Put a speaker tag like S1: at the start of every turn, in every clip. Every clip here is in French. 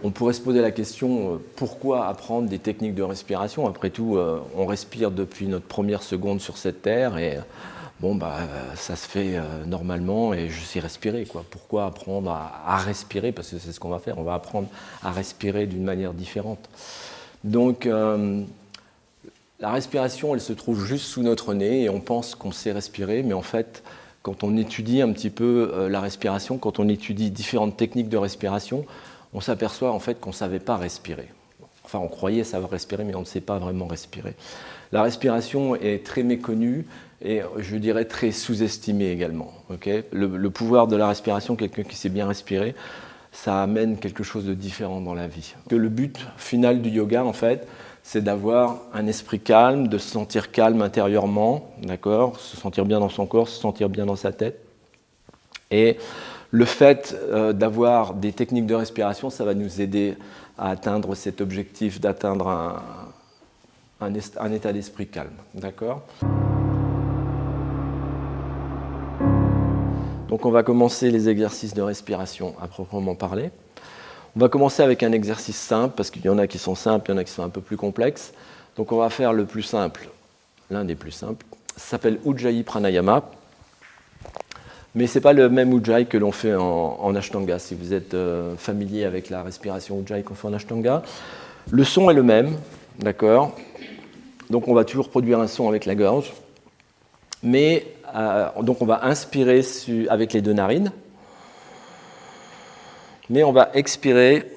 S1: On pourrait se poser la question, pourquoi apprendre des techniques de respiration? Après tout, on respire depuis notre première seconde sur cette terre et bon, ça se fait normalement et je sais respirer, quoi. Pourquoi apprendre à respirer? Parce que c'est ce qu'on va faire, on va apprendre à respirer d'une manière différente. Donc, la respiration, elle se trouve juste sous notre nez et on pense qu'on sait respirer, mais en fait, quand on étudie un petit peu la respiration, quand on étudie différentes techniques de respiration, on s'aperçoit en fait qu'on ne savait pas respirer. Enfin, on croyait savoir respirer, mais on ne sait pas vraiment respirer. La respiration est très méconnue et je dirais très sous-estimée également. Okay, le pouvoir de la respiration, quelqu'un qui sait bien respirer, ça amène quelque chose de différent dans la vie. Le but final du yoga, en fait, c'est d'avoir un esprit calme, de se sentir calme intérieurement, d'accord, se sentir bien dans son corps, se sentir bien dans sa tête. Et le fait d'avoir des techniques de respiration, ça va nous aider à atteindre cet objectif, d'atteindre un état d'esprit calme. D'accord ? Donc on va commencer les exercices de respiration à proprement parler. On va commencer avec un exercice simple, parce qu'il y en a qui sont simples, il y en a qui sont un peu plus complexes. Donc on va faire le plus simple, l'un des plus simples. Ça s'appelle Ujjayi Pranayama. Mais ce n'est pas le même Ujjayi que l'on fait en Ashtanga, si vous êtes familier avec la respiration Ujjayi qu'on fait en Ashtanga. Le son est le même, d'accord ? Donc on va toujours produire un son avec la gorge. Mais donc on va inspirer avec les deux narines. Mais on va expirer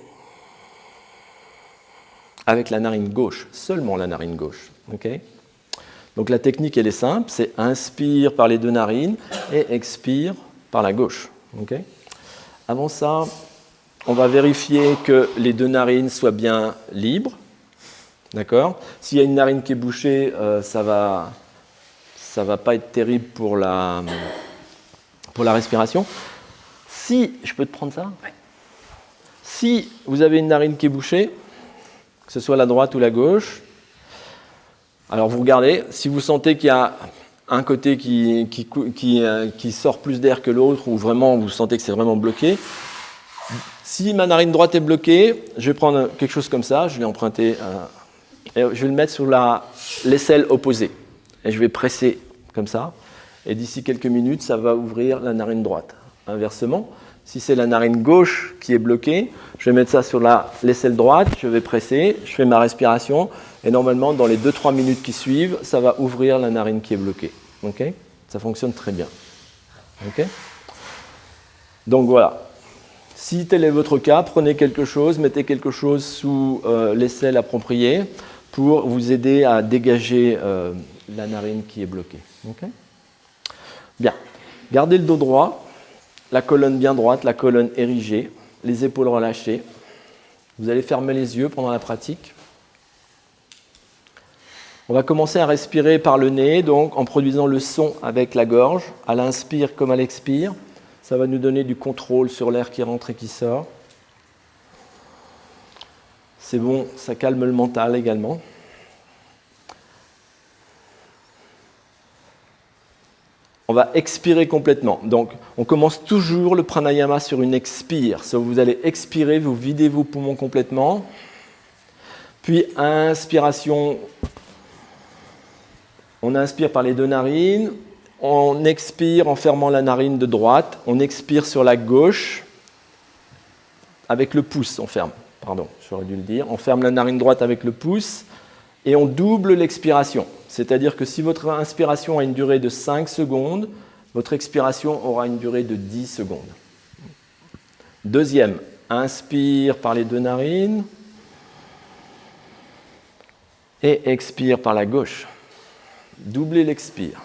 S1: avec la narine gauche, seulement la narine gauche. Okay ? Donc la technique, elle est simple, c'est inspire par les deux narines et expire par la gauche. Okay ? Avant ça, on va vérifier que les deux narines soient bien libres. D'accord ? S'il y a une narine qui est bouchée, ça va pas être terrible pour la respiration. Si, je peux te prendre ça ? Ouais. Si vous avez une narine qui est bouchée, que ce soit la droite ou la gauche, alors vous regardez, si vous sentez qu'il y a un côté qui sort plus d'air que l'autre, ou vraiment vous sentez que c'est vraiment bloqué, si ma narine droite est bloquée, je vais prendre quelque chose comme ça, je vais emprunter, et je vais le mettre sur l'aisselle opposée, et je vais presser comme ça, et d'ici quelques minutes, ça va ouvrir la narine droite. Inversement, si c'est la narine gauche qui est bloquée, je vais mettre ça sur l'aisselle droite, je vais presser, je fais ma respiration, et normalement, dans les 2-3 minutes qui suivent, ça va ouvrir la narine qui est bloquée. Okay ? Ça fonctionne très bien. Okay ? Donc voilà. Si tel est votre cas, prenez quelque chose, mettez quelque chose sous l'aisselle appropriée pour vous aider à dégager la narine qui est bloquée. Okay ? Bien. Gardez le dos droit, la colonne bien droite, la colonne érigée, les épaules relâchées. Vous allez fermer les yeux pendant la pratique. On va commencer à respirer par le nez, donc en produisant le son avec la gorge, à l'inspire comme à l'expire. Ça va nous donner du contrôle sur l'air qui rentre et qui sort. C'est bon, ça calme le mental également. On va expirer complètement. Donc, on commence toujours le pranayama sur une expire. So, vous allez expirer, vous videz vos poumons complètement. Puis, inspiration. On inspire par les deux narines. On expire en fermant la narine de droite. On expire sur la gauche. Avec le pouce, on ferme. Pardon, j'aurais dû le dire. On ferme la narine droite avec le pouce. Et on double l'expiration. C'est-à-dire que si votre inspiration a une durée de 5 secondes, votre expiration aura une durée de 10 secondes. Deuxième, inspire par les deux narines et expire par la gauche. Doublez l'expire.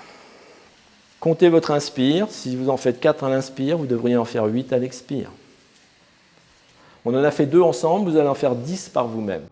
S1: Comptez votre inspire. Si vous en faites 4 à l'inspire, vous devriez en faire 8 à l'expire. On en a fait 2 ensemble, vous allez en faire 10 par vous-même.